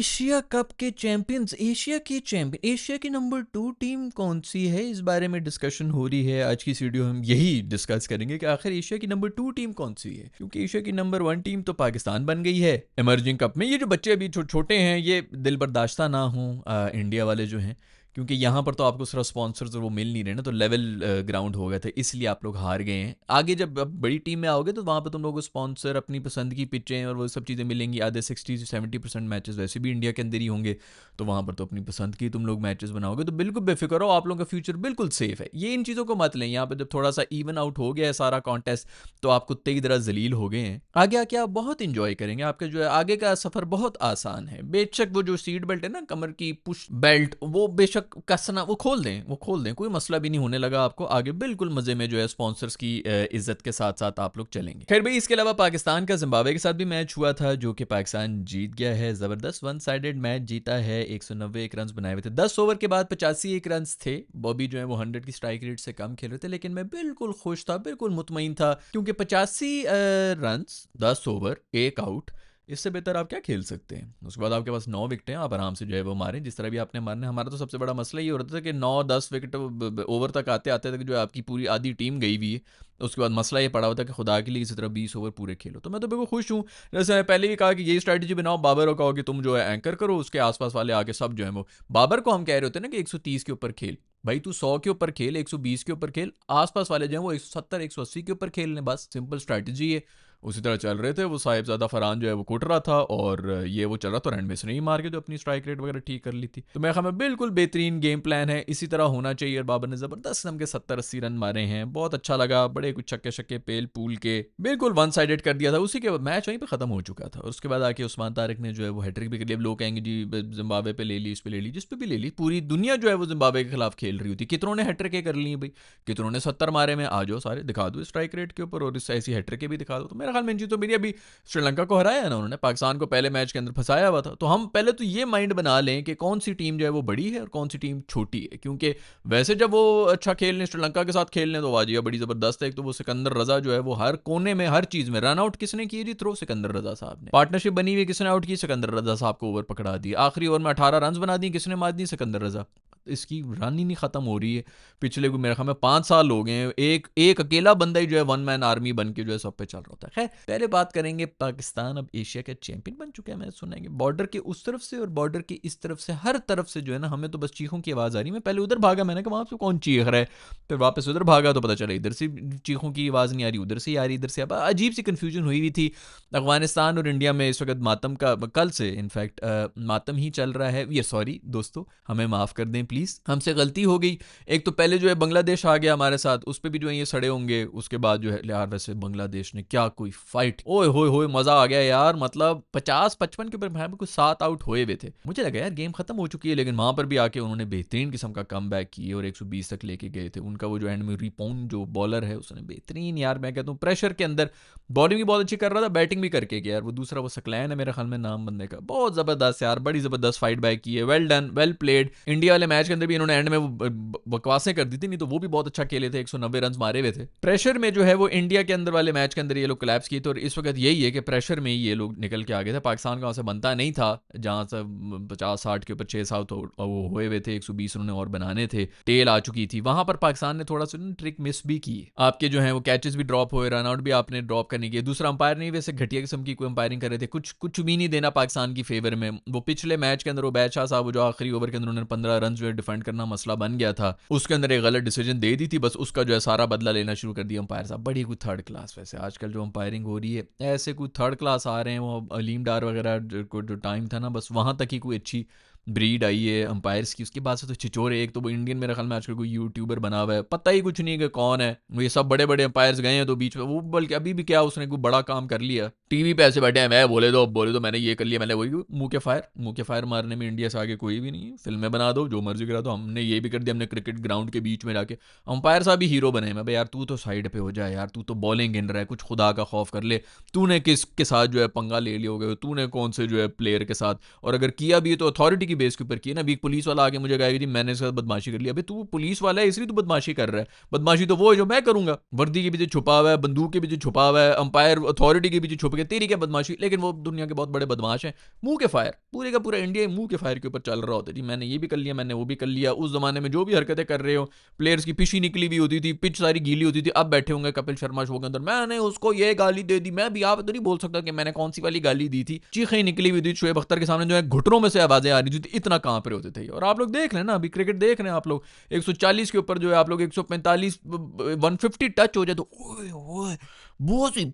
Asia cup के champions, Asia की number 2 team कौन सी है, इस बारे में डिस्कशन हो रही है। आज की इस वीडियो हम यही डिस्कस करेंगे कि आखिर एशिया की नंबर 2 टीम कौन सी है, क्योंकि एशिया की नंबर 1 टीम तो पाकिस्तान बन गई है इमर्जिंग कप में। ये जो बच्चे अभी छोटे हैं ये दिल बर्दाश्ता ना हो इंडिया वाले जो हैं, क्योंकि यहाँ पर तो आपको सिर्फ स्पॉन्सर्स वो मिल नहीं रहे ना, तो लेवल ग्राउंड हो गए थे, इसलिए आप लोग हार गए हैं। आगे जब अब बड़ी टीम में आओगे तो वहाँ पर तुम लोगों को स्पॉन्सर, अपनी पसंद की पिचें और वो सब चीज़ें मिलेंगी। आधे 60-70% मैचेस वैसे भी इंडिया के अंदर ही होंगे, तो वहाँ पर तो अपनी पसंद की तुम लोग मैचेस बनाओगे, तो बिल्कुल बेफिक्र हो, आप लोगों का फ्यूचर बिल्कुल सेफ है। ये इन चीज़ों को मत लें। यहाँ पर जब थोड़ा सा इवन आउट हो गया है सारा कॉन्टेस्ट, तो आप कुत्ते की तरह जलील हो गए हैं। आगे आके आप बहुत इंजॉय करेंगे, आपका जो है आगे का सफ़र बहुत आसान है। बेशक वो जो सीट बेल्ट है ना, कमर की पुश बेल्ट, वो बेशक कसना वो खोल दें, कोई मसला भी नहीं होने लगा आपको। आगे बिल्कुल मजे में जो है स्पॉन्सर्स की इज्जत के साथ साथ आप लोग चलेंगे। खैर भाई, इसके अलावा पाकिस्तान का जिम्बाब्वे के साथ भी मैच हुआ था, जो कि पाकिस्तान जीत गया है। जबरदस्त वन साइडेड मैच जीता है। 191 रन बनाए हुए थे, 10 ओवर के बाद 85 रन थे। बॉबी जो है वो 100 की स्ट्राइक रेट से कम खेल रहे थे, लेकिन मैं बिल्कुल खुश था, बिल्कुल मुतमईन था, क्योंकि 85 रन 10 ओवर 1 आउट, इससे बेहतर आप क्या खेल सकते हैं। उसके बाद आपके पास 9 विकेटें, आप आराम से जो है वो मारें जिस तरह भी आपने मारने। हमारा तो सबसे बड़ा मसला ये हो रहा था कि 9-10 विकेट ओवर तक आते आते तक जो है आपकी पूरी आधी टीम गई हुई है। उसके बाद मसला ये पड़ा हुआ था कि खुदा के लिए किसी तरह 20 ओवर पूरे खेलो। तो मैं तो बिल्कुल खुश हूँ। जैसे मैं पहले भी कहा कि यही स्ट्रैटेजी बनाओ, बाबर को कहो कि तुम जो है एंकर करो, उसके आसपास वाले आके सब जो है वो, बाबर को हम कह रहे होते हैं ना कि 130 के ऊपर खेल, भाई तू 100 के ऊपर खेल, 120 के ऊपर खेल, आसपास वाले जो है वो 170 180 के ऊपर खेल लें, बस सिंपल स्ट्रैटेजी है। उसी तरह चल रहे थे। वो साहिबजादा फरहान जो है वो कुट रहा था, और ये वो चल रहा था, एंड में से नहीं मार के जो अपनी स्ट्राइक रेट वगैरह ठीक कर ली थी। तो मेरे ख्याल में बिल्कुल बेहतरीन गेम प्लान है, इसी तरह होना चाहिए। और बाबर ने जबरदस्त नम के 70-80 रन मारे हैं, बहुत अच्छा लगा। बड़े कुछ छक्के शक्के पेल पूल के बिल्कुल वन साइडेड कर दिया था। उसी के मैच वहीं पर खत्म हो चुका था, और उसके बाद आके उस्मान तारिक ने जो है वो हैट्रिक भी कर लिया। लोग कहेंगे जी जिम्बाब्वे पे ले ली, इस पे ले ली, जिस पे भी ले ली, पूरी दुनिया जो है वो जिम्बाब्वे के खिलाफ खेल रही होती। कितनों ने हैट्रिक कर ली भाई, कितनों ने 70 मारे में, आ जाओ सारे दिखा दो स्ट्राइक रेट के ऊपर, और इस ऐसी हैट्रिक भी दिखा दो। तो मेरे ख्याल में इन चीज़ों, मेरी अभी श्रीलंका को हराया है ना उन्होंने, पाकिस्तान को पहले मैच के अंदर फंसाया हुआ था। तो हम पहले तो ये माइंड बना लें कि कौन सी टीम जो है वो बड़ी है और कौन सी टीम छोटी है, क्योंकि वैसे जब वो अच्छा खेल लें, श्रीलंका के साथ खेल लें, तो वाजिया बड़ी ज़बरदस्त है। एक तो वो सिकंदर रजा जो है वो हर कोने में, हर चीज़ में रन आउट किसने किए जी, थ्रो सिकंदर रजा साहब ने। पार्टनरशिप बनी हुई, किसने आउट की, सिकंदर रजा साहब को ओवर पकड़ा दी। आखिरी ओवर में 18 रन बना दी, किसने मार दी, सिकंदर रजा। इसकी रन ही नहीं खत्म हो रही है। पिछले को मेरे ख्याल में 5 साल हो गए हैं, एक अकेला बंदा ही जो है वन मैन आर्मी बन के जो है सब पे चल रहा था। खैर, पहले बात करेंगे, पाकिस्तान अब एशिया का चैंपियन बन चुका है। मैंने सुना है कि बॉर्डर के उस तरफ से और बॉर्डर के इस तरफ से, हर तरफ से जो है ना, हमें तो बस चीखों की आवाज़ आ रही है। मैं पहले उधर भागा, मैंने कहा वहाँ से कौन चीख रहा है, फिर वापस उधर भागा तो पता चला इधर से चीखों की आवाज़ नहीं आ रही, उधर से ही आ रही, इधर से। अब अजीब सी कन्फ्यूजन हुई हुई थी। अफगानिस्तान और इंडिया में इस वक्त मातम का, कल से इनफैक्ट मातम ही चल रहा है। ये सॉरी दोस्तों, हमें माफ़ कर दें प्लीज़, हमसे गलती हो गई। एक तो पहले जो है बांग्लादेश आ गया हमारे साथ, उस पर भी जो है ये सड़े होंगे। उसके बाद जो है यार, वैसे बांग्लादेश ने क्या कोई फाइट, ओए होए होए, मज़ा आ गया यार। मतलब 50-55 के ऊपर कुछ 7 आउट हुए हुए थे। मुझे लगा यार गेम खत्म हो चुकी है, लेकिन वहाँ पर भी आके उन्होंने बेहतरीन किस्म का कम बैक किए और 120 तक लेके गए थे। उनका वो जो एंड में रिपोन जो बॉलर है, उसने बेहतरीन, यार मैं कहता हूँ प्रेशर के अंदर बॉलिंग भी बहुत अच्छी कर रहा था, बैटिंग भी करके गया यार। वो दूसरा वो सकलैन है मेरे ख्याल में नाम बंदे का, बहुत ज़बरदस्त यार, बड़ी ज़बरदस्त फाइट बैक की है। Well done, well played. India वाले मैच के अंदर भी इन्होंने एंड में वो बकवासें कर दी थी, नहीं तो वो भी बहुत अच्छा खेले थे, 190 रन मारे हुए थे। प्रेशर में जो है वो इंडिया के अंदर वाले मैच के अंदर ये लोग कोलैप्स किए थे, और इस वक्त यही है कि प्रेशर में ही ये लोग निकल के आ गए थे। पाकिस्तान का वहाँ से बनता नहीं था, जहाँ से 50-60 के ऊपर 6-7 वो हुए हुए थे, 120 उन्होंने और बनाने थे, टेल आ चुकी थी। वहाँ पर पाकिस्तान ने थोड़ा सा ट्रिक मिस भी की, आपके जो है वो कैचेस भी ड्रॉप हुए, रन आउट भी आपने ड्रॉप करने की। दूसरा अंपायर नहीं, वैसे घटिया किस्म की कोई अंपायरिंग कर रहे थे, कुछ भी नहीं देना पाकिस्तान की फेवर में। वो पिछले मैच के अंदर वो बैदशाह साहब जो आखिरी ओवर के अंदर उन्होंने 15 रन जो है डिफेंड करना मसला बन गया था, उसके अंदर एक गलत डिसीजन दे दी थी, बस उसका जो है सारा बदला लेना शुरू कर दिया अंपायर साहब। बड़ी कोई थर्ड क्लास, वैसे आजकल जो अंपायरिंग हो रही है, ऐसे कोई थर्ड क्लास आ रहे हैं। वो अलीम डार वगैरह को जो टाइम था ना, बस वहाँ तक ही कोई अच्छी ब्रीड आई है अंपायर्स की। उसके बाद से तो छिचोरे, एक तो वो इंडियन मेरे ख्याल में आजकल कोई यूट्यूबर बना हुआ है, पता ही कुछ नहीं कि कौन है वो। ये सब बड़े बड़े अंपायर्स गए हैं तो बीच में वो, बल्कि अभी भी क्या उसने कोई बड़ा काम कर लिया, टीवी पे ऐसे बैठे हैं, मैं बोले दो मैंने ये कर लिया, मैंने वही। मुंह के फायर मारने में इंडिया से आगे कोई भी नहीं है। फिल्में बना दो, जो मर्जी करा दो, हमने ये भी कर दिया, हमने क्रिकेट ग्राउंड के बीच में जाके अंपायर साहब भी हीरो बने। मैं भाई यार, तू तो साइड पे हो जाए यार, तू तो बॉलिंग गिन रहा है, कुछ खुदा का खौफ कर ले। तूने किसके साथ जो है पंगा ले लिया होगा, तूने कौन से जो है प्लेयर के साथ, और अगर किया भी है तो अथॉरिटी की बेस के ऊपर किया ना। अभी पुलिस वाला आके मुझे कहेगा जी मैंने इसके साथ बदमाशी कर ली। अबे तू पुलिस वाला है इसलिए तू बदमाशी कर रहा है, बदमाशी तो वो है जो मैं करूंगा। वर्दी के पीछे छुपा हुआ है, बंदूक के पीछे छुपा हुआ है, अंपायर अथॉरिटी के पीछे छुप के, तेरी क्या बदमाशी। लेकिन वो दुनिया के बहुत बड़े बदमाश हैं। मुंह के फायर पूरे का पूरा इंडिया मुंह के फायर के ऊपर चल रहा होता है, जी मैंने ये भी कर लिया, मैंने वो भी कर लिया। उस जमाने में जो भी हरकतें कर रहे हो, प्लेयर्स की पिशी निकली हुई होती थी, पिच सारी गीली होती थी, अब बैठे होंगे कपिल शर्मा शो के अंदर, मैंने उसको ये गाली दे दी, मैं भी आप तो नहीं बोल सकता कि मैंने कौन सी वाली गाली दी थी। चीखें निकली हुई थी, शोएब अख्तर के सामने जो है घुटनों में से आवाजें आ रही थी, इतना कांप रहे होते थे। और आप लोग देख लें ना, अभी क्रिकेट देख रहे हैं आप लोग, 140 के ऊपर जो है आप लोग 145 150 टच हो जाए तो ओए ओए बहुत सी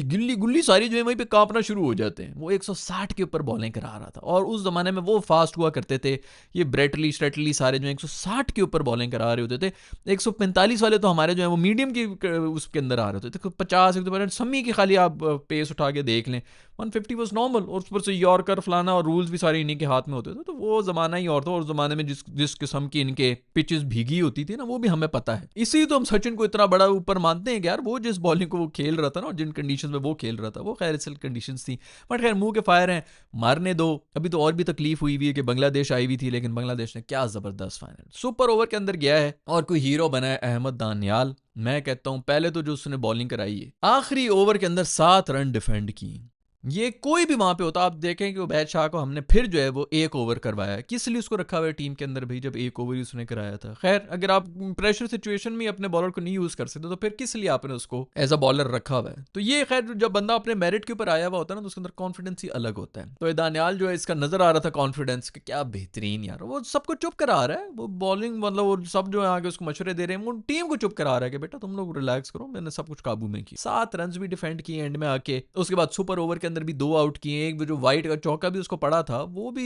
गिल्ली गुल्ली सारी जो है वहीं पे कांपना शुरू हो जाते हैं। वो 160 के ऊपर बॉलिंग करा रहा था, और उस जमाने में वो फास्ट हुआ करते थे, ये ब्रेटली स्ट्रेटली सारे जो 160 के ऊपर बॉलिंग करा रहे होते थे। 145 वाले तो हमारे जो है वो मीडियम की उसके अंदर आ रहे होते थे। 50 सम्मी की खाली आप पेस उठा के देख लें, 150 वॉज नॉर्मल, और उस पर से यॉर्कर फलाना और रूल्स भी सारे इन्हीं के हाथ में होते थे। तो वो जमाना ही और था, और उस जमाने में जिस किस्म की इनके पिचेस भीगी होती थी ना, वो भी हमें पता है। इसी तो हम सचिन को इतना बड़ा ऊपर मानते हैं कि यार वो जिस बॉलिंग को वो खेल रहा था ना, और जिन कंडीशन में वो खेल रहा था, वो खैर असल कंडीशन थी। बट खैर मुंह के फायर हैं, मारने दो। अभी तो और भी तकलीफ हुई हुई है कि बांग्लादेश आई हुई थी, लेकिन बांग्लादेश ने क्या जबरदस्त फाइनल सुपर ओवर के अंदर गया है, और कोई हीरो बना है अहमद दानियाल। मैं कहता हूं पहले तो जो उसने बॉलिंग कराई है, आखिरी ओवर के अंदर 7 रन डिफेंड की। ये कोई भी वहां पे होता, आप देखें कि उबैद शाह को हमने फिर जो है वो 1 ओवर करवाया, किस लिए उसको रखा हुआ है टीम के अंदर भाई, जब 1 ओवर ही उसने कराया था। खैर अगर आप प्रेशर सिचुएशन में अपने बॉलर को नहीं यूज कर सकते, तो फिर किस लिए आपने उसको एज अ बॉलर रखा हुआ है। तो ये खैर जब बंदा अपने मेरिट के ऊपर आया हुआ होता है ना, तो उसके अंदर कॉन्फिडेंस ही अलग होता है। तो दानियाल जो है, इसका नजर आ रहा था कॉन्फिडेंस कि क्या बेहतरीन यार, वो सबको चुप करा रहा है, वो बॉलिंग मतलब वो सब जो है आगे उसको मशवरे दे रहे हैं, वो टीम को चुप करा रहा है कि बेटा तुम लोग रिलैक्स करो, मैंने सब कुछ काबू में किया। 7 रन भी डिफेंड किए एंड में आके। उसके बाद सुपर ओवर के अंदर भी 2 आउट किए, एक जो वाइट का चौका भी उसको पड़ा था, वो भी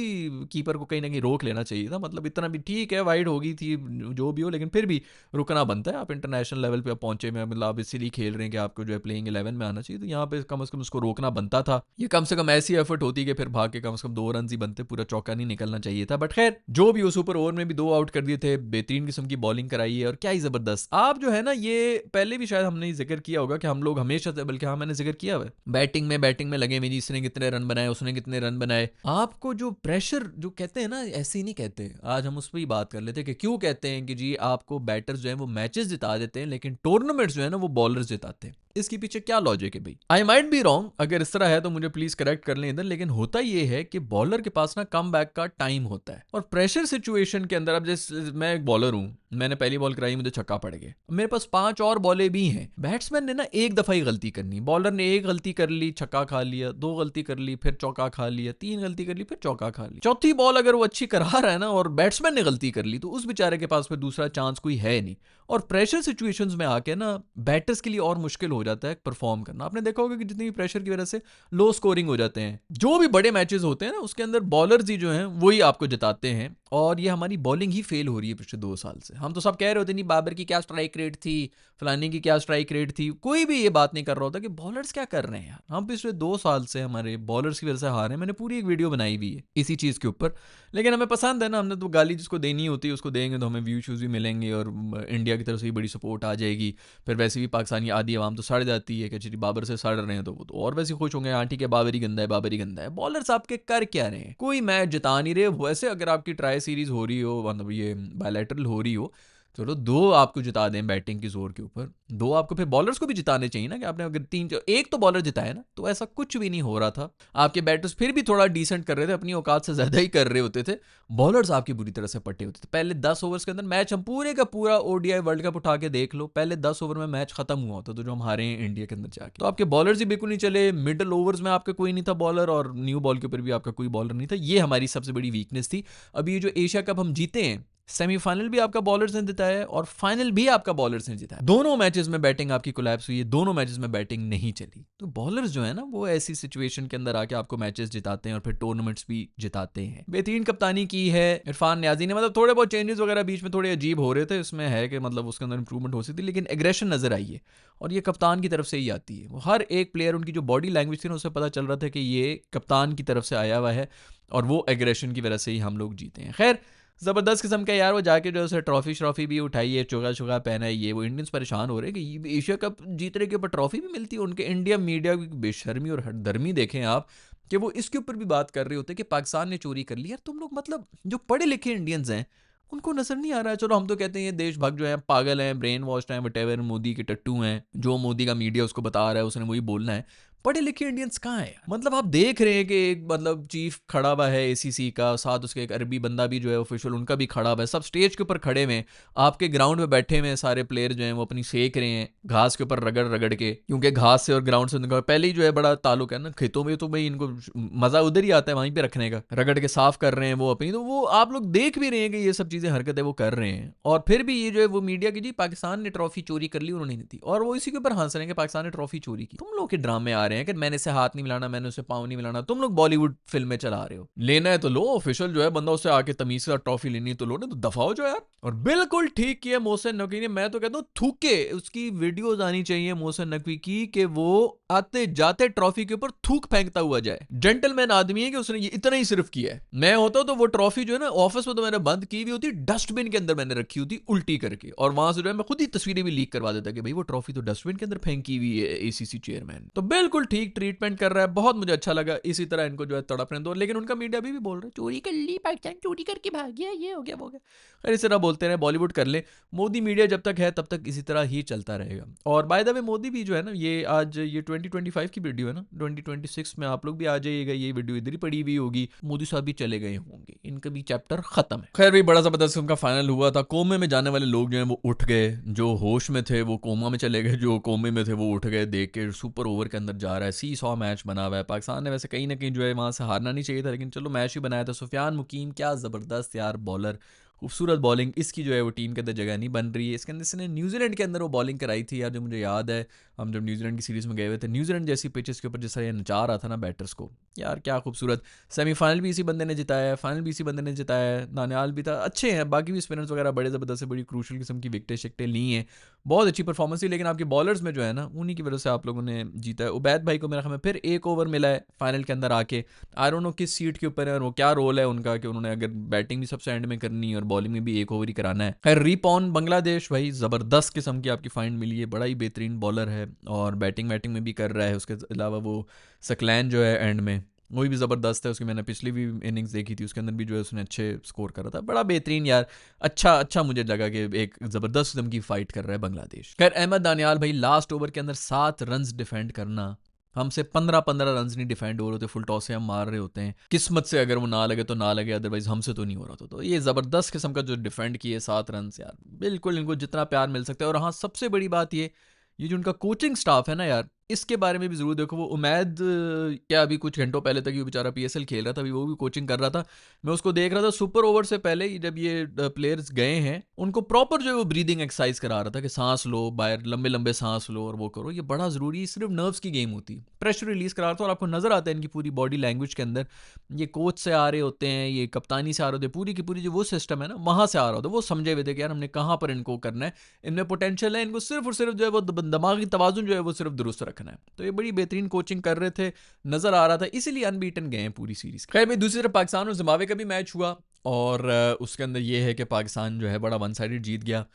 कीपर को कहीं ना कहीं रोक लेना चाहिए था। मतलब इतना भी ठीक है, वाइड होगी थी जो भी हो, लेकिन फिर भी रुकना बनता है। आप इंटरनेशनल लेवल पे पहुंचे में, मतलब आप इसीलिए खेल रहे हैं कि आपको जो है प्लेइंग 11 में आना चाहिए, तो यहाँ पे कम से कम उसको रोकना बनता था। ये कम से कम ऐसी एफर्ट होती कि फिर भाग के कम से कम 2 रन ही बनते, पूरा चौका नहीं निकलना चाहिए था। बट खैर जो भी हो, सुपर ओवर में भी 2 आउट कर दिए थे, बेहतरीन किस्म की बॉलिंग कराई है, और क्या ही जबरदस्त। आप जो है ना, ये पहले भी शायद हमने जिक्र किया होगा कि हम लोग हमेशा से, बल्कि हाँ मैंने जिक्र किया हुआ है, बैटिंग में लगे हुए, इसने कितने रन बनाए, उसने कितने रन बनाए। आपको जो प्रेशर जो कहते हैं ना, ऐसे ही नहीं कहते, आज हम उस पर ही बात कर लेते हैं कि क्यों कहते हैं कि जी आपको बैटर्स जो है वो मैचेस जिता देते हैं, लेकिन टूर्नामेंट्स जो है ना वो बॉलर्स जिताते हैं। इसके पीछे क्या लॉजिक है भाई? आई माइट बी रॉन्ग, अगर इस तरह है तो मुझे प्लीज करेक्ट कर लें इधर, लेकिन होता ये है कि बॉलर के पास ना कम बैक का टाइम होता है, और प्रेशर सिचुएशन के अंदर, अब जैसे मैं एक बॉलर हूं, मैंने पहली बॉल कराई, मुझे छक्का पड़ गया, मेरे पास 5 और बॉलें भी हैं। बैट्समैन ने ना एक दफा ही गलती करनी, बॉलर ने एक गलती कर ली, छक्का खा लिया, 2 गलती कर ली, फिर चौका खा लिया, 3 गलती कर ली, फिर चौका खा लिया। चौथी बॉल अगर वो अच्छी करा रहा है ना, और बैट्समैन ने गलती कर ली, तो उस बेचारे के पास फिर दूसरा चांस कोई है नहीं। और प्रेशर सिचुएशंस में आके ना बैटर्स के लिए और मुश्किल हो जाता है परफॉर्म करना। आपने देखा होगा कि जितनी भी प्रेशर की वजह से लो स्कोरिंग हो जाते हैं, जो भी बड़े मैचेस होते हैं ना, उसके अंदर बॉलर्स ही जो हैं वही आपको जिताते हैं। और ये हमारी बॉलिंग ही फेल हो रही है पिछले 2 साल से। हम तो सब कह रहे होते नहीं, बाबर की क्या स्ट्राइक रेट थी, फलानी की क्या स्ट्राइक रेट थी, कोई भी ये बात नहीं कर रहा होता कि बॉलर्स क्या कर रहे हैं यार। हम पिछले 2 साल से हमारे बॉलर्स की वजह से हार हैं। मैंने पूरी एक वीडियो बनाई हुई है इसी चीज़ के ऊपर, लेकिन हमें पसंद है ना, हमने तो गाली जिसको देनी होती है उसको देंगे, तो हमें व्यू शूज़ भी मिलेंगे, और इंडिया की तरफ से भी बड़ी सपोर्ट आ जाएगी। फिर वैसे भी पाकिस्तानी आधी आवाम तो सड़ जाती है कि जी बाबर से सड़ रहे हैं, तो वो तो और वैसे खुश होंगे, हाँ ठीक है बाबर ही गंदा है, बाबर ही गंदा है। बॉलर्स आपके कर क्या रहे हैं? कोई मैच जिता नहीं रहे। वैसे अगर आपकी ट्राई सीरीज हो रही हो, मतलब ये बायलैटरल हो रही हो, चलो 2 आपको जिता दें बैटिंग की जोर के ऊपर, 2 आपको फिर बॉलर्स को भी जिताने चाहिए ना, कि आपने अगर 3 एक तो बॉलर जिताया ना, तो ऐसा कुछ भी नहीं हो रहा था। आपके बैटर्स फिर भी थोड़ा डिसेंट कर रहे थे, अपनी औकात से ज्यादा ही कर रहे होते थे, बॉलर्स आपकी बुरी तरह से पट्टे होते थे। पहले 10 ओवर्स के अंदर मैच, हम पूरे का पूरा ओडीआई वर्ल्ड कप उठा के देख लो, पहले 10 ओवर में मैच खत्म हुआ होता, तो जो हम हारे हैं इंडिया के अंदर जाके, तो आपके बॉलर्स ही बिल्कुल नहीं चले। मिडल ओवर्स में आपका कोई नहीं था बॉलर, और न्यू बॉल के ऊपर भी आपका कोई बॉलर नहीं था। ये हमारी सबसे बड़ी वीकनेस थी। अभी ये जो एशिया कप हम जीते हैं, सेमीफाइनल भी आपका बॉलर्स ने जिताया है, और फाइनल भी आपका बॉलर्स ने जिताया। दोनों मैचेस में बैटिंग आपकी कोलैप्स हुई है, दोनों मैचेस में बैटिंग नहीं चली। तो बॉलर्स जो है ना, वो ऐसी सिचुएशन के अंदर आके आपको मैचेस जिताते हैं, और फिर टूर्नामेंट्स भी जिताते हैं। बेहतरीन कप्तानी की है इरफान नियाजी ने, मतलब थोड़े बहुत चेंजेस वगैरह बीच में थोड़े अजीब हो रहे थे, इसमें है कि मतलब उसके अंदर इंप्रूवमेंट हो सकती थी, लेकिन एग्रेशन नजर आई है, और ये कप्तान की तरफ से ही आती है। वो हर एक प्लेयर, उनकी जो बॉडी लैंग्वेज थी ना, उससे पता चल रहा था कि ये कप्तान की तरफ से आया हुआ है, और वो एग्रेशन की वजह से ही हम लोग जीते हैं। खैर जबरदस्त किस्म का यार, वो जाके जो है ट्रॉफी भी उठाई है, चोगा पहना है, ये वो इंडियंस परेशान हो रहे हैं कि एशिया कप जीतने के ऊपर ट्रॉफी भी मिलती है। उनके इंडिया मीडिया की बेशर्मी और हरदर्मी देखें आप, कि वो इसके ऊपर भी बात कर रहे होते हैं कि पाकिस्तान ने चोरी कर ली। यार तुम लोग, मतलब जो पढ़े लिखे इंडियंस हैं, उनको नजर नहीं आ रहा है। चलो हम तो कहते हैं ये देशभक्त जो है पागल हैं, ब्रेन वॉश्ड हैं, वटेवर, मोदी के टट्टू हैं, जो मोदी का मीडिया उसको बता रहा है उसने वही बोलना है। पढ़े लिखे इंडियंस कहाँ है? मतलब आप देख रहे हैं कि एक मतलब चीफ खड़ा हुआ है एसीसी का, साथ उसके एक अरबी बंदा भी जो है ऑफिशियल उनका भी खड़ा हुआ है, सब स्टेज के ऊपर खड़े हुए हैं, आपके ग्राउंड में बैठे हुए हैं सारे प्लेयर जो हैं वो अपनी सेक रहे हैं घास के ऊपर रगड़ रगड़ के, क्योंकि घास से और ग्राउंड से उनका पहले ही जो है बड़ा ताल्लुक है ना, खेतों में तो भाई इनको मजा उधर ही आता है वहीं पे रखने का, रगड़ के साफ कर रहे हैं वो अपनी, तो वो आप लोग देख भी रहे हैं कि ये सब चीजें हरकतें वो कर रहे हैं, और फिर भी ये जो है वो मीडिया की जी पाकिस्तान ने ट्रॉफी चोरी कर ली, उन्होंने नहीं दी, और वो इसी के ऊपर हंस रहे हैं कि पाकिस्तान ने ट्रॉफी चोरी की। तुम लोग के ड्रामे आ रहे हैं कि मैंने इसे हाथ नहीं मिलाना, मैंने उसे पाँव नहीं मिलाना, तुम लोग बॉलीवुड फिल्में चला रहे हो, लेना है तो लो, ऑफिशियल जो है बंदा उससे आके तमीज से ट्रॉफी लेनी तो लो, ना तो दफा हो जाओ यार। और बिल्कुल ठीक किया मोहसिन नकवी ने, मैं तो कहता हूँ थूके उसकी वीडियोस आनी चाहिए मोहसिन नकवी की, कि वो आते जाते ट्रॉफी के ऊपर थूक फेंकता हुआ जाए, जेंटलमैन आदमी है कि उसने ये इतना ही सिर्फ किया है। मैं होता तो वो ट्रॉफी जो है ना ऑफिस में तो मैंने बंद की हुई होती, डस्टबिन के अंदर मैंने रखी होती उल्टी करके, और वहां से जो है मैं खुद ही तस्वीरें भी लीक करवा देता कि भाई वो ट्रॉफी तो डस्टबिन के अंदर फेंकी हुई है एसीसी चेयरमैन। तो बिल्कुल ठीक ट्रीटमेंट कर रहा है, बहुत मुझे अच्छा लगा, इसी तरह इनको जो है तड़पने दो, लेकिन उनका मीडिया भी बोल रहा है चोरी कर ली, पाकिस्तान चोरी करके भाग गया, ये हो गया वो हो गया, खैर इस तरह बोलते रहे, बॉलीवुड कर ले, मोदी मीडिया जब तक है तब तक इसी तरह ही चलता रहेगा। और बाय द वे मोदी भी जो है ना, ये आज ये 2025 की वीडियो है ना, 2026 में आप लोग भी आ जाइएगा, ये वीडियो इधर ही पड़ी हुई होगी, मोदी साहब भी चले गए होंगे, इनका भी चैप्टर खत्म है। खैर भी बड़ा जबरदस्त उनका फाइनल हुआ था, कोमे में जाने वाले लोग जो है वो उठ गए, जो होश में थे वो कोमा में चले गए, जो कोमे में थे वो उठ गए, देख के सुपर ओवर के अंदर जा रहा है, सी 100 मैच बना हुआ है, पाकिस्तान ने वैसे कहीं ना कहीं जो है वहां से हारना नहीं चाहिए था, लेकिन चलो मैच ही बनाया था। सुफियान मुकीम क्या जबरदस्त यार बॉलर, खूबसूरत बॉलिंग, इसकी जो है वो टीम के अंदर जगह नहीं बन रही है। इसके अंदर इसने न्यूजीलैंड के अंदर वो बॉलिंग कराई थी यार, जो मुझे याद है हम जब न्यूजीलैंड की सीरीज़ में गए हुए थे, न्यूजीलैंड जैसी पिचेस के ऊपर जिस तरह ये नचा रहा था ना बैटर्स को, यार क्या खूबसूरत। सेमीफाइनल भी इसी बंदे ने जिताया है, फाइनल भी इसी बंदे ने जिताया है, नानियाल भी था, अच्छे हैं, बाकी भी स्पिनर्स वगैरह बड़े ज़बरदस्त, बड़ी क्रूशल किस्म की विकटें शिकटें ली हैं, बहुत अच्छी परफॉर्मेंस थी, लेकिन आपके बॉलर्स में जो है ना उन्हीं की वजह से आप लोगों ने जीता है। उबैद भाई को मेरा ख्याल में फिर एक ओवर मिला है फाइनल के अंदर आके, आई डोंट नो किस सीट के ऊपर है और वो क्या रोल है उनका, कि उन्होंने अगर बैटिंग भी सबसे एंड में करनी है और बॉलिंग में भी एक ओवर ही कराना है। खैर रीपॉन बांग्लादेश भाई ज़बरदस्त किस्म की आपकी फाइंड मिली है, बड़ा ही बेहतरीन बॉलर है और बैटिंग में भी कर रहा है। उसके अलावा वो सकलैन जो है एंड में वो भी ज़बरदस्त है, उसकी मैंने पिछली भी इनिंग्स देखी थी, उसके अंदर भी जो है उसने अच्छे स्कोर करा था, बड़ा बेहतरीन यार, अच्छा अच्छा मुझे लगा कि एक ज़बरदस्त किस्म की फाइट कर रहा है बांग्लादेश। खैर अहमद दानियाल भाई लास्ट ओवर के अंदर 7 रन डिफेंड करना, हमसे 15-15 रन नहीं डिफेंड हो रहे होते, फुल टॉस से हम मार रहे होते हैं, किस्मत से अगर वो ना लगे तो ना लगे, अदरवाइज हमसे तो नहीं हो रहा था। तो ये ज़बरदस्त किस्म का जो डिफेंड किए 7 रन यार, बिल्कुल इनको जितना प्यार मिल सकता है। और हाँ सबसे बड़ी बात ये जो उनका कोचिंग स्टाफ है ना यार, इसके बारे में भी ज़रूर देखो। वो उमैद क्या अभी कुछ घंटों पहले तक ये बेचारा पीएसएल खेल रहा था, अभी वो भी कोचिंग कर रहा था, मैं उसको देख रहा था सुपर ओवर से पहले ही, जब ये प्लेयर्स गए हैं उनको प्रॉपर जो है वो ब्रीदिंग एक्सरसाइज करा रहा था कि सांस लो बाहर, लंबे लंबे सांस लो और वो करो, ये बड़ा ज़रूरी, सिर्फ नर्व्स की गेम होती है, प्रेशर रिलीज करा रहा था। और आपको नज़र आता है इनकी पूरी बॉडी लैंग्वेज के अंदर, ये कोच से आ रहे होते हैं, ये कप्तानी से आ रहे होते हैं, पूरी की पूरी जो वो सिस्टम है ना वहाँ से आ रहा होता है, वो समझे हुए थे कि यार हमने कहाँ पर इनको करना है, इनमें पोटेंशियल है, इनको सिर्फ और सिर्फ जो है वो दिमागी तवाजुन जो है वो सिर्फ दुरुस्त रखना है। तो ये बड़ी बेहतरीन कोचिंग कर रहे थे, नजर आ रहा था, इसीलिए अनबीटन गए हैं पूरी सीरीज। खैर में दूसरी तरफ पाकिस्तान और जिम्बाब्वे का भी मैच हुआ और उसके अंदर ये है कि पाकिस्तान जो है बड़ा वन साइडेड जीत गया।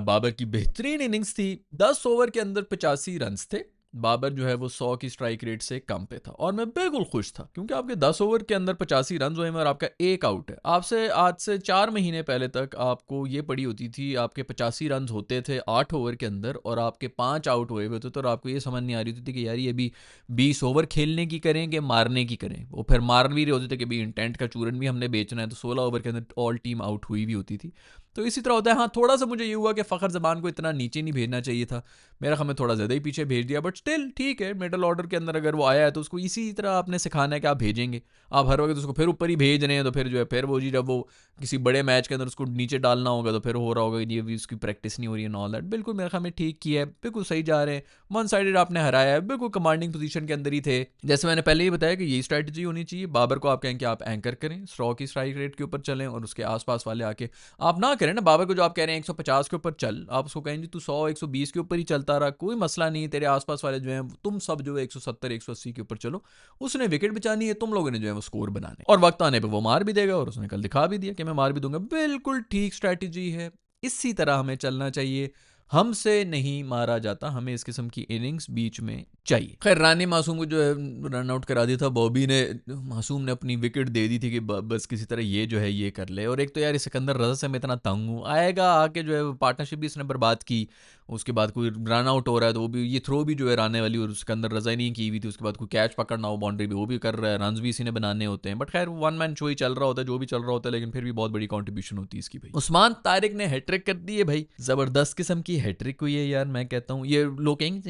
बाबर की बेहतरीन इनिंग्स थी, 10 ओवर के अंदर 85 रन थे, बाबर जो है वो 100 की स्ट्राइक रेट से कम पे था और मैं बिल्कुल खुश था, क्योंकि आपके 10 ओवर के अंदर 85 रन हुए हैं और आपका एक आउट है। आपसे आज से 4 महीने पहले तक आपको ये पड़ी होती थी, आपके 85 रन होते थे 8 ओवर के अंदर और आपके 5 आउट हुए होते थे, और आपको ये समझ नहीं आ रही होती थी कि यार ये भी 20 ओवर खेलने की करें कि मारने की करें। वो फिर मार भी रहे होते थे कि भाई इंटेंट का चूरन भी हमने बेचना है, तो 16 ओवर के अंदर ऑल टीम आउट हुई भी होती थी। तो इसी तरह होता है। हाँ थोड़ा सा मुझे ये हुआ कि फ़खर ज़बान को इतना नीचे नहीं भेजना चाहिए था, मेरा हमें थोड़ा ज़्यादा ही पीछे भेज दिया, बट स्टिल ठीक है, मिडल ऑर्डर के अंदर अगर वो आया है तो उसको इसी तरह आपने सिखाना है कि आप भेजेंगे। आप हर वक्त उसको फिर ऊपर ही भेज रहे हैं तो फिर जो है फिर वो जी जब वो किसी बड़े मैच के अंदर उसको नीचे डालना होगा तो फिर हो रहा होगा ये भी उसकी प्रैक्टिस नहीं हो रही है, ऑल दैट। बिल्कुल मेरे ख्याल में ठीक किया है, बिल्कुल सही जा रहे हैं, वन साइडेड आपने हराया है, बिल्कुल कमांडिंग पोजीशन के अंदर ही थे। जैसे मैंने पहले ही बताया कि यही स्ट्रैटेजी होनी चाहिए, बाबर को आप कहें कि आप एंकर करें, 100 की स्ट्राइक रेट के ऊपर चलें और उसके आसपास वाले आके आप ना करें ना, बाबर को जो आप कह रहे हैं 150 के ऊपर चल, आप उसको कहें जी तू 100-120 के ऊपर ही चलता रहा, कोई मसला नहीं, तेरे आसपास वाले जो हैं तुम सब जो है 170-180 के ऊपर चलो, उसने विकेट बचानी है, तुम लोगों ने जो है वो स्कोर बनाने, और वक्त आने पे वो मार भी देगा, और उसने कल दिखा भी दिया कि मैं मार भी दूंगा। बिल्कुल ठीक स्ट्रैटेजी है, इसी तरह हमें चलना चाहिए। हमसे नहीं मारा जाता, हमें इस किस्म की इनिंग्स बीच में चाहिए। खैर रानी मासूम को जो है रन आउट करा दिया था, बॉबी ने, मासूम ने अपनी विकेट दे दी थी कि बस किसी तरह ये जो है ये कर ले। और एक तो यार सिकंदर रजा से मैं इतना तंग हूँ, आएगा आके जो है पार्टनरशिप भी इसने बर्बाद की, उसके बाद कोई रन आउट हो रहा है तो वो भी, ये थ्रो भी जो है राने वाली और सिकंदर रजा ही नहीं की हुई थी, उसके बाद कोई कैच पकड़ना हो बाउंड्री भी वो भी कर रहा है, रन भी इसी ने बनाने होते हैं। बट खैर वन मैन शो ही चल रहा होता है, जो भी चल रहा होता है, लेकिन फिर भी बहुत बड़ी कॉन्ट्रीब्यूशन होती है इसकी भाई। उस्मान तारिक ने हैट्रिक कर दी है भाई, जबरदस्त किस्म की हैट्रिक हुई है यार। मैं कहता हूँ ये लोग कहेंगे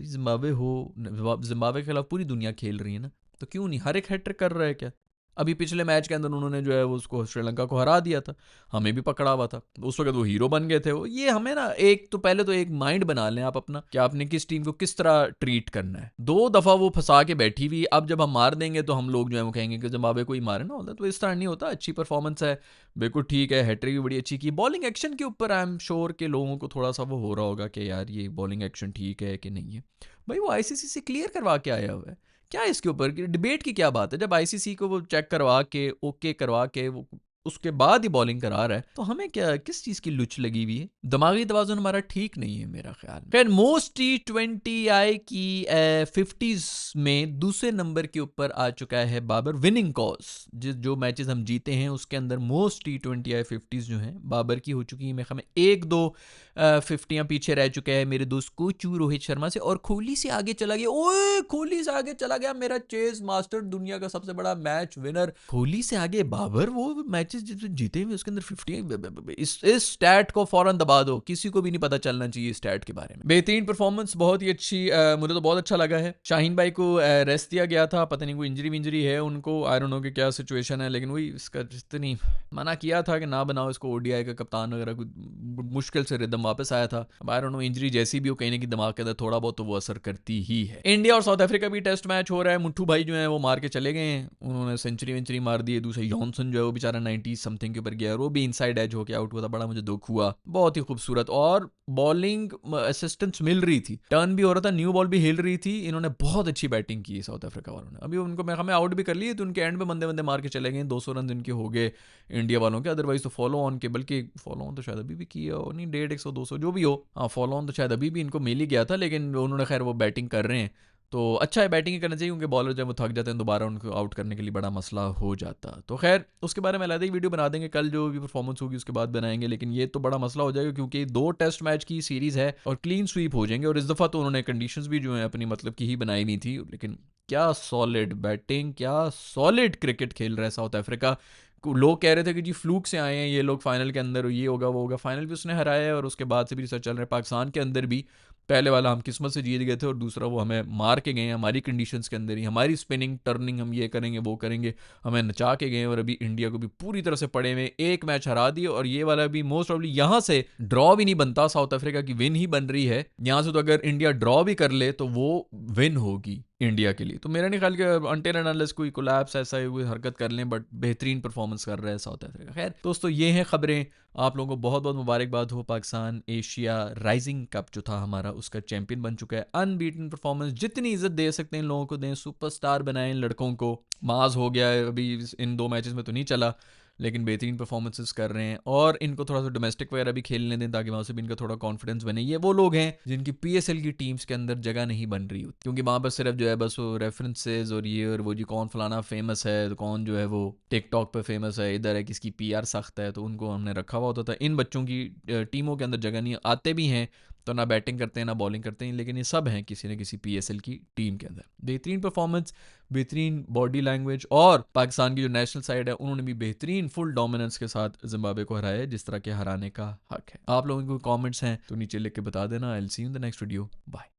जिम्बाब्वे हो, जिम्बाब्वे के खिलाफ पूरी दुनिया खेल रही है ना, तो क्यों नहीं हर एक हैट्रिक कर रहा है क्या। अभी पिछले मैच के अंदर उन्होंने जो है वो उसको श्रीलंका को हरा दिया था, हमें भी पकड़ा हुआ था, उस वक्त वो हीरो बन गए थे वो। ये हमें ना एक तो पहले तो एक माइंड बना लें आप अपना कि आपने किस टीम को किस तरह ट्रीट करना है। 2 दफा वो फंसा के बैठी हुई, अब जब हम मार देंगे तो हम लोग जो है वो कहेंगे कि जिम्बाब्वे को ही मारे ना, होता तो इस तरह नहीं होता। अच्छी परफॉर्मेंस है, बिल्कुल ठीक है, हैट्रिक भी बड़ी अच्छी की। बॉलिंग एक्शन के ऊपर आई एम श्योर के लोगों को थोड़ा सा वो हो रहा होगा कि यार ये बॉलिंग एक्शन ठीक है कि नहीं है। भाई वो आईसीसी से क्लियर करवा के आया हुआ है, क्या इसके ऊपर डिबेट की क्या बात है। जब आईसीसी को वो चेक करवा के ओके करवा के वो उसके बाद ही बॉलिंग करा रहा है, तो हमें क्या किस चीज की लुच लगी हुई है। दिमागी तवाज़ुन हमारा ठीक नहीं है मेरा ख्याल में। खैर मोस्ट T20I की 50s में दूसरे नंबर के ऊपर आ चुका है बाबर, विनिंग कॉज। जो मैचेस हम जीते हैं उसके अंदर मोस्ट T20I 50s जो हैं बाबर की हो चुकी है। मैं हमें 1-2 50यां पीछे रह चुका है मेरे दोस्त कोचू रोहित शर्मा से, और कोहली से आगे चला गया। ओए कोहली से आगे चला गया मेरा चेस मास्टर, दुनिया का सबसे बड़ा मैच विनर। कोहली से आगे बाबर, वो मैचेस जीते हुए उसके अंदर 50। इस स्टैट को फौरन दबा दो, किसी को भी नहीं पता चलना चाहिए स्टैट के बारे में। बेहतरीन परफॉर्मेंस, बहुत ही अच्छी, मुझे तो बहुत अच्छा लगा है। शाहीन भाई को रेस्ट दिया गया था, पता नहीं कोई इंजरी है उनको, आई डोंट नो कि क्या सिचुएशन है, लेकिन वही इसका जितनी मना किया था कि ना बनाओ इसको ओडीआई का कप्तान वगैरह, मुश्किल से रिदम वापस आया था। अब आई डोंट नो इंजरी जैसी भी हो, कहीं ना कहीं दिमाग के अंदर थोड़ा बहुत तो वो असर करती ही है। इंडिया और साउथ अफ्रीका भी टेस्ट मैच हो रहा है, मुट्ठू भाई जो है वो मार के चले गए हैं, उन्होंने सेंचुरी मार दी है। दूसरा जॉनसन जो है वो बेचारा 90 समथिंग के ऊपर गया, वो भी इनसाइड एज होकर आउट हुआ था, बड़ा मुझे दुख हुआ। बहुत ही खूबसूरत और बॉलिंग असिस्टेंस मिल रही थी, टर्न भी हो रहा था, न्यू बॉल भी हिल रही थी। इन्होंने बहुत अच्छी बैटिंग की साउथ अफ्रीका वालों ने। अभी उनको मैं हमें आउट भी कर लिए तो उनके एंड में बंदे मार के चले गए, 200 रन इनके हो गए इंडिया वालों के। अदरवाइज तो फॉलो ऑन के, बल्कि फॉलो ऑन तो शायद अभी भी किया हो, नहीं 150 100 200 जो भी हो, हाँ फॉलो ऑन तो शायद अभी भी इनको मिल ही गया था, लेकिन उन्होंने खैर वो बैटिंग कर रहे हैं तो अच्छा है, बैटिंग ही करना चाहिए, क्योंकि बॉलर जब वो थक जाते हैं दोबारा उनको आउट करने के लिए बड़ा मसला हो जाता। तो खैर उसके बारे में अलग ही वीडियो बना देंगे, कल जो भी परफॉर्मेंस होगी उसके बाद बनाएंगे। लेकिन ये तो बड़ा मसला हो जाएगा क्योंकि 2 टेस्ट मैच की सीरीज है और क्लीन स्वीप हो जाएंगे। और इस दफ़ा तो उन्होंने कंडीशंस भी जो है अपनी मतलब की ही बनाई हुई थी, लेकिन क्या सॉलिड बैटिंग, क्या सॉलिड क्रिकेट खेल रहा है साउथ अफ्रीका। लोग कह रहे थे कि जी फ्लूक से आए हैं ये लोग फाइनल के अंदर, ये होगा वो होगा, फाइनल भी उसने हराया है और उसके बाद से भी रिसर्च चल रहा है। पाकिस्तान के अंदर भी पहले वाला हम किस्मत से जीत गए थे और दूसरा वो हमें मार के गए हमारी कंडीशंस के अंदर ही, हमारी स्पिनिंग टर्निंग हम ये करेंगे वो करेंगे, हमें नचा के गए। और अभी इंडिया को भी पूरी तरह से पड़े हुए, एक मैच हरा दिए और ये वाला भी मोस्ट प्रॉब्ली यहाँ से ड्रॉ भी नहीं बनता, साउथ अफ्रीका की विन ही बन रही है। यहाँ से तो अगर इंडिया ड्रॉ भी कर ले तो वो विन होगी इंडिया के लिए। तो मेरा नहीं ख्याल कि अनटिल एंड अनलेस कोई कोलैप्स ऐसा कोई हरकत कर लें, बट बेहतरीन परफॉर्मेंस कर रहा है साउथ अफ्रीका। खैर दोस्तों ये हैं खबरें, आप लोगों को बहुत बहुत मुबारकबाद हो। पाकिस्तान एशिया राइजिंग कप जो था हमारा उसका चैंपियन बन चुका है। अनबीटन परफॉर्मेंस, जितनी इज्जत दे सकते हैं इन लोगों को दें, सुपरस्टार बनाएं इन लड़कों को। माज हो गया है अभी इन 2 मैचेस में तो नहीं चला, लेकिन बेहतरीन परफॉर्मेंसेस कर रहे हैं और इनको थोड़ा सा डोमेस्टिक वगैरह भी खेलने दें ताकि वहाँ से भी इनका थोड़ा कॉन्फिडेंस बने। ये वो लोग हैं जिनकी पीएसएल की टीम्स के अंदर जगह नहीं बन रही होती, क्योंकि वहाँ पर सिर्फ जो है बस वो रेफरेंसेज और ये और वो जी कौन फलाना फेमस है तो कौन जो है वो टिकटॉक पे फेमस है, इधर है किसकी पीआर सख्त है, तो उनको हमने रखा हुआ होता था। इन बच्चों की टीमों के अंदर जगह नहीं, आते भी हैं तो ना बैटिंग करते हैं ना बॉलिंग करते हैं, लेकिन ये सब हैं किसी न किसी पीएसएल की टीम के अंदर। बेहतरीन परफॉर्मेंस, बेहतरीन बॉडी लैंग्वेज और पाकिस्तान की जो नेशनल साइड है उन्होंने भी बेहतरीन फुल डोमिनेंस के साथ जिम्बाब्वे को हराया है, जिस तरह के हराने का हक है। आप लोगों को कमेंट्स हैं तो नीचे लिख के बता देना। I will see you in the next video, bye.